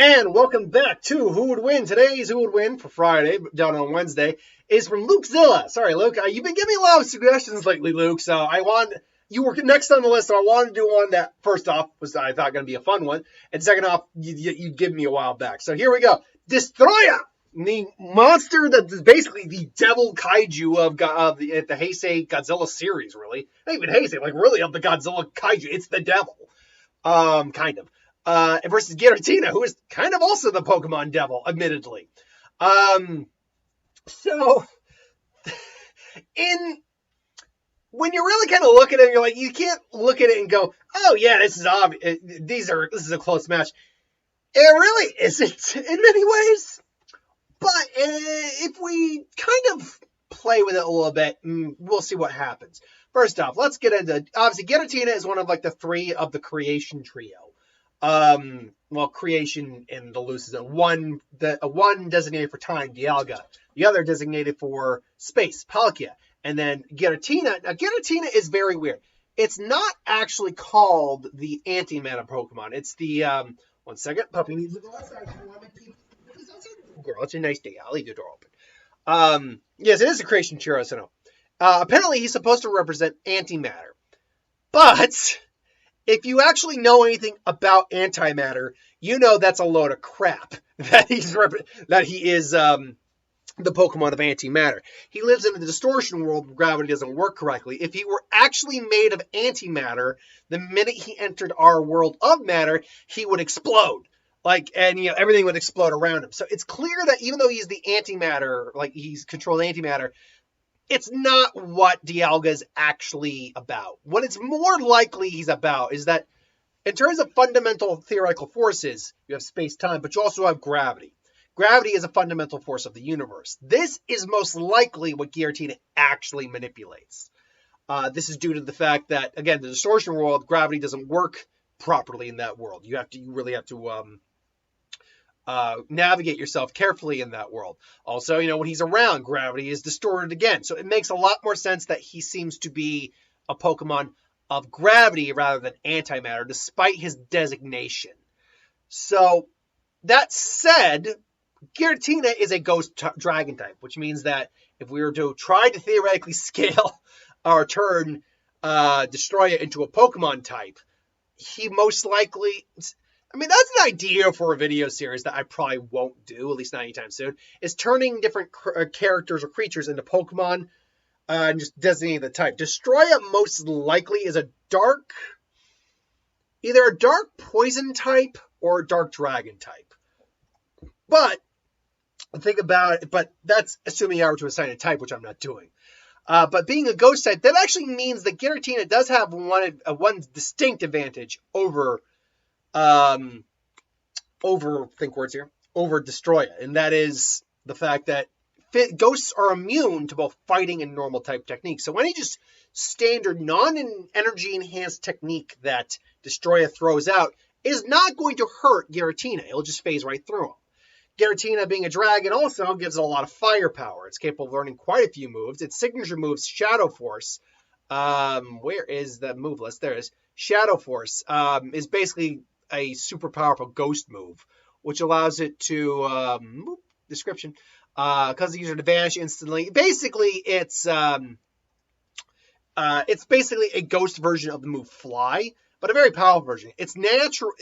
And welcome back to Who Would Win. Today's Who Would Win for Friday, down on Wednesday, is from Lukezilla. Sorry, Luke. You've been giving me a lot of suggestions lately, Luke. So you were next on the list, so I wanted to do one that, first off, was I thought going to be a fun one, and second off, you'd give me a while back. So here we go. Destoryah, the monster that is basically the devil kaiju of the Heisei Godzilla series, really. Not even Heisei, like really of the Godzilla kaiju. It's the devil. Kind of. Versus Giratina, who is kind of also the Pokemon devil, admittedly. So, when you really kind of look at it, you're like, you can't look at it and go, oh yeah, this is obvious. This is a close match. It really isn't in many ways. But if we kind of play with it a little bit, we'll see what happens. First off, let's get into, obviously, Giratina is one of like the three of the creation trio. Creation in the loose is one designated for time, Dialga. The other designated for space, Palkia. And then Giratina. Now, Giratina is very weird. It's not actually called the antimatter Pokemon. It's the, one second, puppy needs to go outside. Girl, it's a nice day. I'll leave the door open. Yes, it is a creation trio, so no. Apparently, he's supposed to represent antimatter. But if you actually know anything about antimatter, you know that's a load of crap that he is the Pokemon of antimatter. He lives in a distortion world where gravity doesn't work correctly. If he were actually made of antimatter, the minute he entered our world of matter, he would explode. Everything would explode around him. So it's clear that even though he's the antimatter, like he's controlled antimatter, it's not what Dialga is actually about. What it's more likely he's about is that in terms of fundamental theoretical forces, you have space-time, but you also have gravity. Gravity is a fundamental force of the universe. This is most likely what Giratina actually manipulates. This is due to the fact that, again, the distortion world, gravity doesn't work properly in that world. You really have to navigate yourself carefully in that world. Also, when he's around, gravity is distorted again. So it makes a lot more sense that he seems to be a Pokemon of gravity rather than antimatter, despite his designation. So, that said, Giratina is a ghost dragon type, which means that if we were to try to theoretically scale or turn Destoryah into a Pokemon type, he most likely... that's an idea for a video series that I probably won't do, at least not anytime soon, is turning different characters or creatures into Pokemon and just designating the type. Destoryah most likely is either a dark poison type or a dark dragon type. But, think about it, but that's assuming I were to assign a type, which I'm not doing. But being a ghost type, that actually means that Giratina does have one distinct advantage over Destoryah, and that is the fact that ghosts are immune to both fighting and normal type techniques. So any just standard non-energy enhanced technique that Destoryah throws out is not going to hurt Giratina. It'll just phase right through him. Giratina, being a dragon, also gives it a lot of firepower. It's capable of learning quite a few moves. Its signature moves, Shadow Force. Where is the move list? There it is. Shadow Force is basically a super powerful ghost move, which allows it to description cause the user to vanish instantly. Basically, it's basically a ghost version of the move Fly, but a very powerful version. Its natural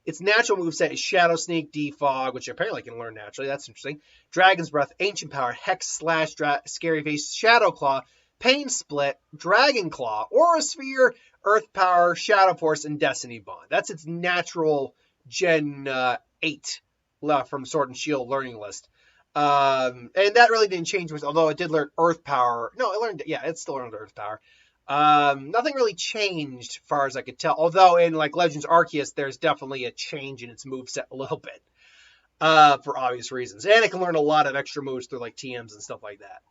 moveset is Shadow Sneak, Defog, which apparently I can learn naturally. That's interesting. Dragon's Breath, Ancient Power, Hex Slash, Scary Face, Shadow Claw, Pain Split, Dragon Claw, Aura Sphere, Earth Power, Shadow Force, and Destiny Bond. That's its natural Gen 8 from Sword and Shield learning list. And that really didn't change much, although it did learn Earth Power. No, it still learned Earth Power. Nothing really changed, as far as I could tell. Although in Legends Arceus, there's definitely a change in its moveset a little bit. For obvious reasons. And it can learn a lot of extra moves through TMs and stuff like that.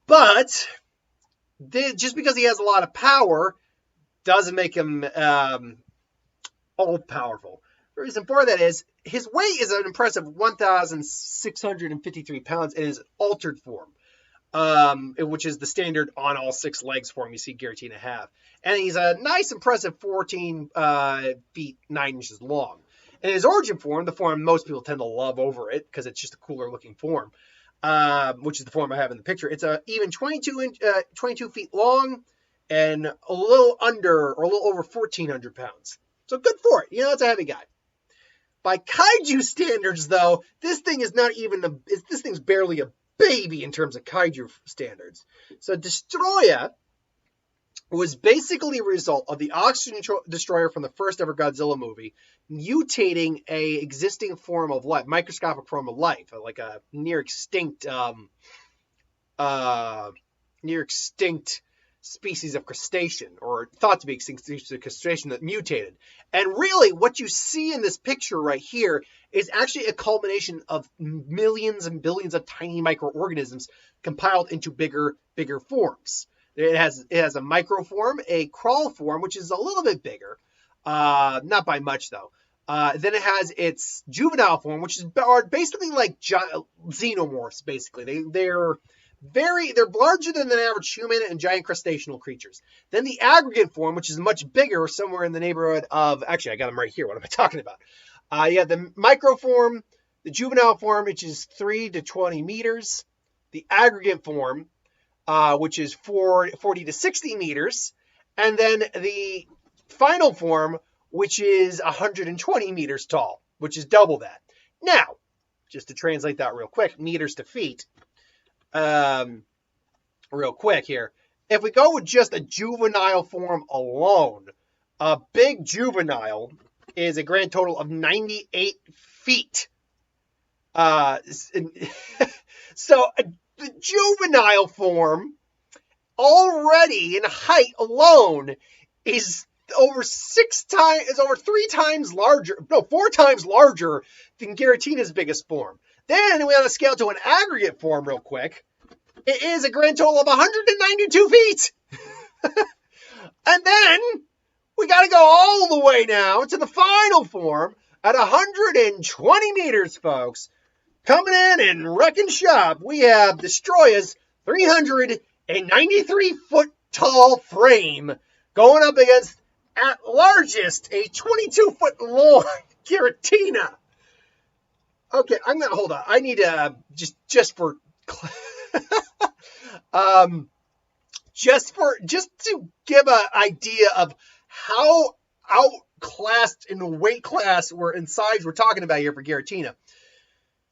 But just because he has a lot of power doesn't make him all powerful. The reason for that is his weight is an impressive 1,653 pounds in his altered form, which is the standard on all six legs form you see Giratina have. And he's a nice, impressive 14 feet 9 inches long. In his origin form, the form most people tend to love over it because it's just a cooler looking form, which is the form I have in the picture. It's even 22 feet long and a little under or a little over 1,400 pounds. So good for it. It's a heavy guy. By Kaiju standards, though, this thing is not even this thing's barely a baby in terms of Kaiju standards. So Destoryah was basically a result of the oxygen destroyer from the first ever Godzilla movie mutating a existing form of life, microscopic form of life, like a near extinct species of crustacean, or thought to be extinct species of crustacean that mutated. And really, what you see in this picture right here is actually a culmination of millions and billions of tiny microorganisms compiled into bigger forms. It has a micro form, a crawl form, which is a little bit bigger, not by much though. Then it has its juvenile form, which are basically like xenomorphs. Basically, they're larger than an average human and giant crustacean creatures. Then the aggregate form, which is much bigger, somewhere in the neighborhood of, actually I got them right here. What am I talking about? You have the micro form, the juvenile form, which is 3 to 20 meters. The aggregate form, which is 40 to 60 meters, and then the final form, which is 120 meters tall, which is double that. Now, just to translate that real quick, meters to feet, real quick here. If we go with just a juvenile form alone, a big juvenile is a grand total of 98 feet. So the juvenile form already in height alone is over 4 times larger than Giratina's biggest form. Then we have to scale to an aggregate form real quick. It is a grand total of 192 feet. And then we got to go all the way now to the final form at 120 meters, folks. Coming in and wrecking shop, we have Destoryah's 393-foot tall frame going up against, at largest, a 22-foot long Giratina. Okay, I'm gonna hold on. I need to just to give an idea of how outclassed in weight class and size we're talking about here for Giratina.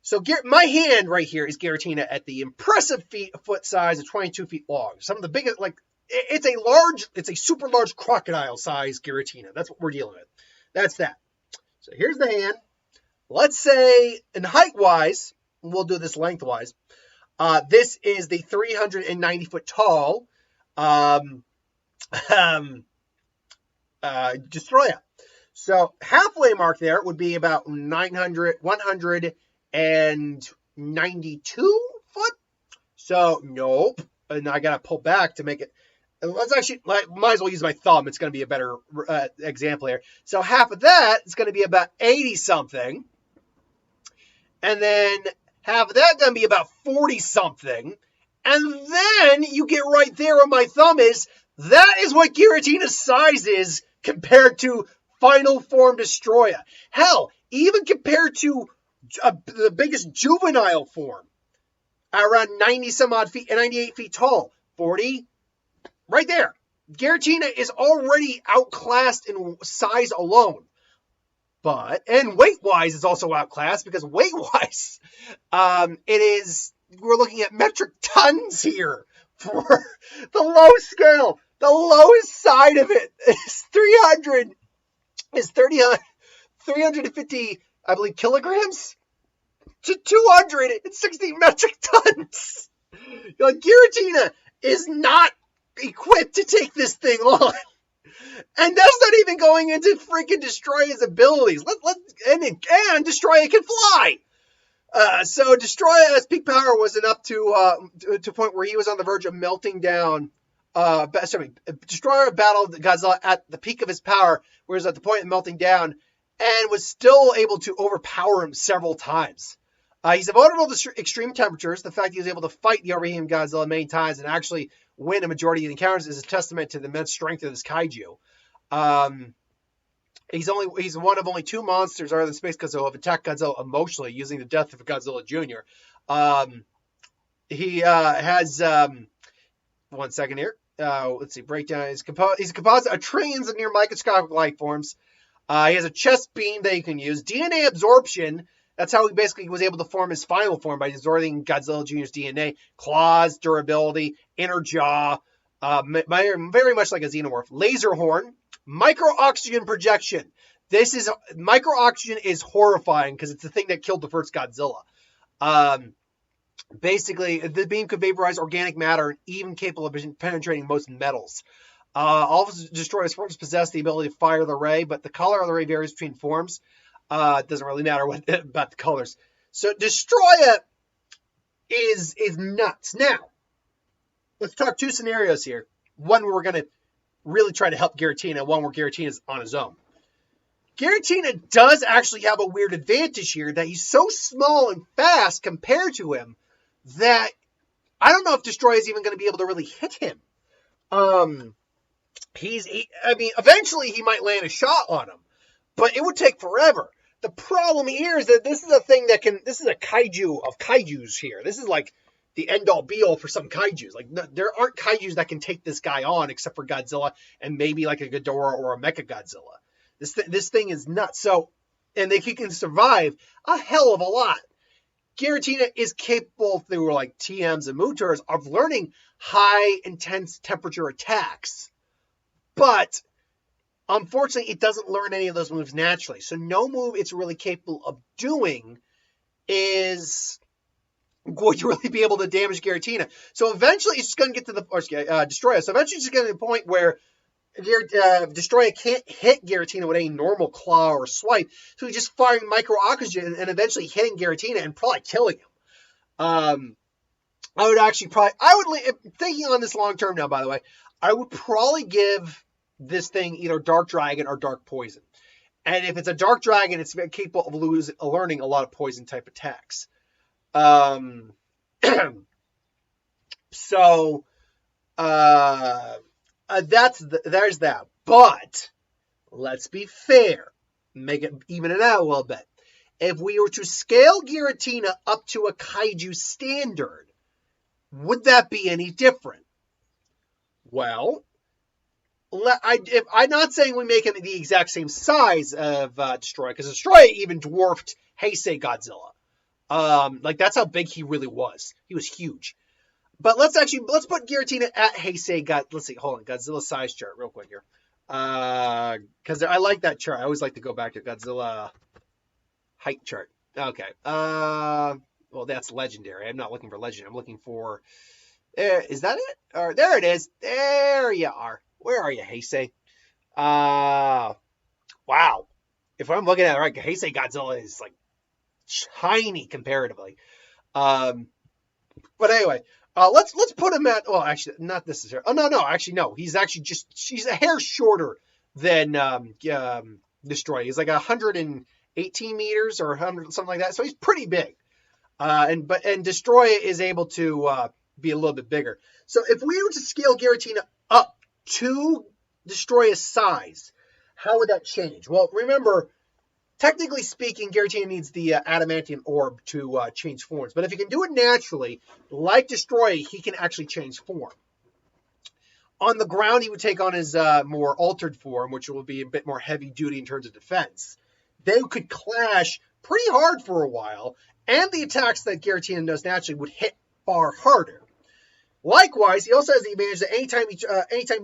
So my hand right here is Giratina at the impressive foot size of 22 feet long. Some of the biggest, it's a super large crocodile size Giratina. That's what we're dealing with. That's that. So here's the hand. Let's say in height wise, we'll do this lengthwise. This is the 390 foot tall Destoryah. So halfway mark there would be about 192 foot. So nope. And I got to pull back to make it. Let's actually, might as well use my thumb. It's going to be a better example here. So half of that is going to be about 80 something. And then half of that going to be about 40 something. And then you get right there where my thumb is. That is what Giratina's size is compared to final form Destoryah. Hell, even compared to the biggest juvenile form, around 90 some odd feet and 98 feet tall, 40, right there. Giratina is already outclassed in size alone. And weight-wise is also outclassed, because weight-wise, we're looking at metric tons here for the low scale. The lowest side of it is 350, I believe, kilograms to 260 metric tons. Giratina is not equipped to take this thing on. And that's not even going into freaking Destoryah's abilities. And Destoryah can fly. So Destoryah's peak power wasn't up to a point where he was on the verge of melting down. Destoryah battled Godzilla at the peak of his power, where he was at the point of melting down, and was still able to overpower him several times. He's vulnerable to extreme temperatures. The fact he was able to fight the overheating Godzilla many times and actually win a majority of the encounters is a testament to the immense strength of this kaiju. He's one of only two monsters other than Space Godzilla have attacked Godzilla emotionally using the death of Godzilla Jr. He has 1 second here. Let's see, breakdown. He's a composite of trillions of near microscopic life forms. He has a chest beam that he can use. DNA absorption. That's how he basically was able to form his final form, by absorbing Godzilla Jr.'s DNA. Claws, durability, inner jaw. Very much like a xenomorph. Laser horn. Micro-oxygen projection. Micro-oxygen is horrifying because it's the thing that killed the first Godzilla. Basically, the beam could vaporize organic matter and even capable of penetrating most metals. All of Destoryah's forms possess the ability to fire the ray, but the color of the ray varies between forms. It doesn't really matter about the colors. So Destoryah is nuts. Now, let's talk two scenarios here. One where we're going to really try to help Giratina, one where Giratina is on his own. Giratina does actually have a weird advantage here, that he's so small and fast compared to him that I don't know if Destoryah is even going to be able to really hit him. Eventually he might land a shot on him, but it would take forever. The problem here is that this is a kaiju of kaijus here. This is like the end-all be-all for some kaijus. Like, no, there aren't kaijus that can take this guy on except for Godzilla and maybe like a Ghidorah or a Mechagodzilla. This thing is nuts. So, and he can survive a hell of a lot. Giratina is capable through like TMs and Mutars of learning high intense temperature attacks. But unfortunately, it doesn't learn any of those moves naturally. So no move it's really capable of doing is going to really be able to damage Giratina. So eventually it's just going to get to Destoryah. So eventually it's just going to the point where Destoryah can't hit Giratina with any normal claw or swipe. So he's just firing micro-oxygen and eventually hitting Giratina and probably killing him. Thinking on this long term now, by the way, I would probably give this thing either Dark Dragon or Dark Poison. And if it's a Dark Dragon, it's capable of learning a lot of poison type attacks. There's that. But let's be fair. Even it out a little bit. If we were to scale Giratina up to a kaiju standard, would that be any different? Well, I'm not saying we make him the exact same size of Destoryah, because Destoryah even dwarfed Heisei Godzilla. That's how big he really was. He was huge. But let's put Giratina at Heisei. Let's see, hold on, Godzilla size chart real quick here. Because I like that chart. I always like to go back to Godzilla height chart. Okay. Well, that's legendary. I'm not looking for legend. I'm looking for. Is that it? Or there it is. There you are. Where are you, Heisei? Wow. If I'm looking at it right, Heisei Godzilla is like tiny comparatively. But anyway, let's put him at. Well, actually, not necessarily. Oh no. Actually, no. He's a hair shorter than Destoryah. He's like 118 meters or 100 something like that. So he's pretty big. And Destoryah is able to be a little bit bigger. So if we were to scale Giratina up to Destoryah's size, how would that change? Well, remember, technically speaking, Giratina needs the adamantium orb to change forms. But if he can do it naturally, like Destoryah, he can actually change form. On the ground, he would take on his more altered form, which will be a bit more heavy duty in terms of defense. They could clash pretty hard for a while, and the attacks that Giratina does naturally would hit far harder. Likewise, he also has the advantage that anytime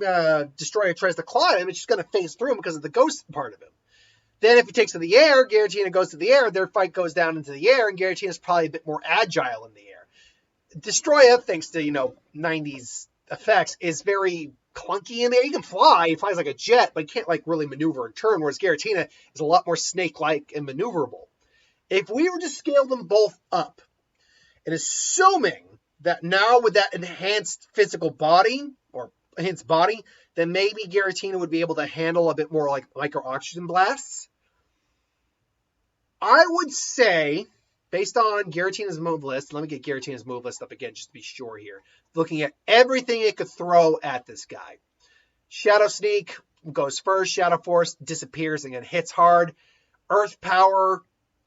Destoryah tries to claw him, it's just going to phase through him because of the ghost part of him. Then if he takes to the air, Giratina goes to the air, their fight goes down into the air, and Giratina is probably a bit more agile in the air. Destoryah, thanks to 90s effects, is very clunky in there. He can fly, he flies like a jet, but he can't really maneuver and turn, whereas Giratina is a lot more snake-like and maneuverable. If we were to scale them both up, and assuming that now with that enhanced physical body, or enhanced body, then maybe Giratina would be able to handle a bit more like micro-oxygen blasts. I would say, based on Giratina's move list, let me get Giratina's move list up again just to be sure here. Looking at everything it could throw at this guy. Shadow Sneak, goes first. Shadow Force disappears and then hits hard. Earth Power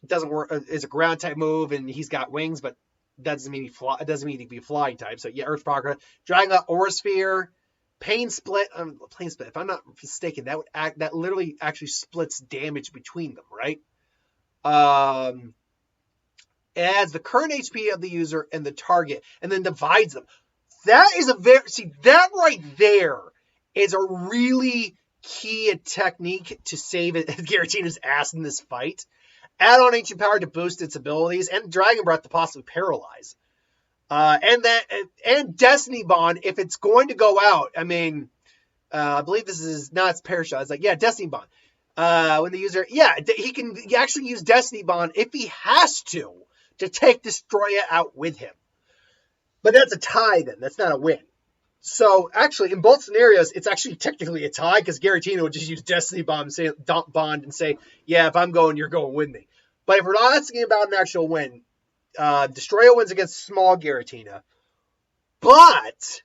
doesn't work. Is a ground type move, and he's got wings, but that doesn't mean it doesn't mean he can be a flying type. So yeah, Earth Power. Dragon Aura Sphere. Pain Split. Pain Split. If I'm not mistaken, that literally actually splits damage between them, right? Adds the current HP of the user and the target, and then divides them. That is that right there is a really key technique to save Giratina's ass in this fight. Add on Ancient Power to boost its abilities, and Dragon Breath to possibly paralyze. And Destiny Bond, if it's going to go out, I mean, I believe this is not its Parashot. It's like, yeah, Destiny Bond. When the user, he can actually use Destiny Bond if he has to take Destoryah out with him. But that's a tie then. That's not a win. So actually, in both scenarios, it's actually technically a tie because Giratina would just use Destiny Bond and say, yeah, if I'm going, you're going with me. But if we're not asking about an actual win, Destoryah wins against small Giratina. But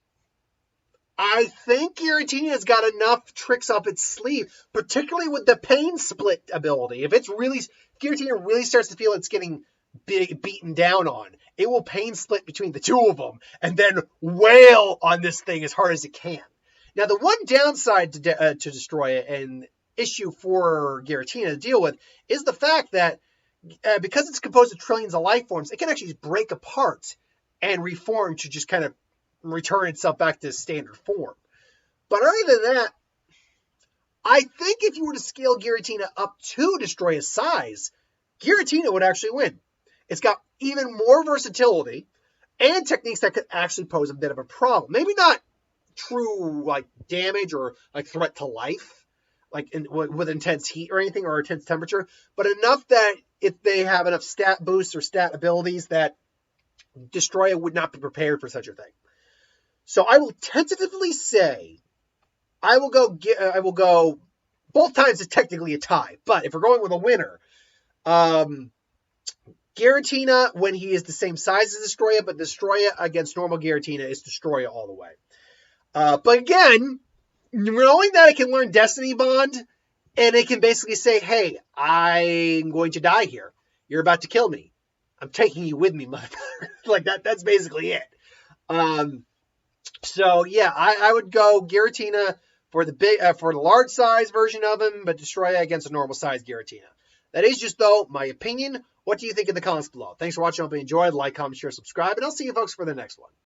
I think Giratina's got enough tricks up its sleeve, particularly with the Pain Split ability. If Giratina really starts to feel it's getting beaten down on, it will Pain Split between the two of them and then wail on this thing as hard as it can. Now, the one downside to Destoryah and issue for Giratina to deal with is the fact that because it's composed of trillions of life forms, it can actually just break apart and reform to just kind of return itself back to standard form. But other than that, I think if you were to scale Giratina up to Destoryah's size, Giratina would actually win. It's got even more versatility and techniques that could actually pose a bit of a problem. Maybe not true like damage or like threat to life, like with intense heat or anything or intense temperature, but enough that if they have enough stat boosts or stat abilities that Destoryah would not be prepared for such a thing. So I will tentatively say I will go both times is technically a tie, but if we're going with a winner, Giratina when he is the same size as Destoryah, but Destoryah against normal Giratina is Destoryah all the way. But again, knowing that it can learn Destiny Bond, and it can basically say, hey, I'm going to die here. You're about to kill me. I'm taking you with me, motherfucker. Like that's basically it. So yeah, I would go Giratina for the large size version of him, but Destoryah against a normal size Giratina. That is just, though, my opinion. What do you think in the comments below? Thanks for watching. I hope you enjoyed. Like, comment, share, subscribe, and I'll see you folks for the next one.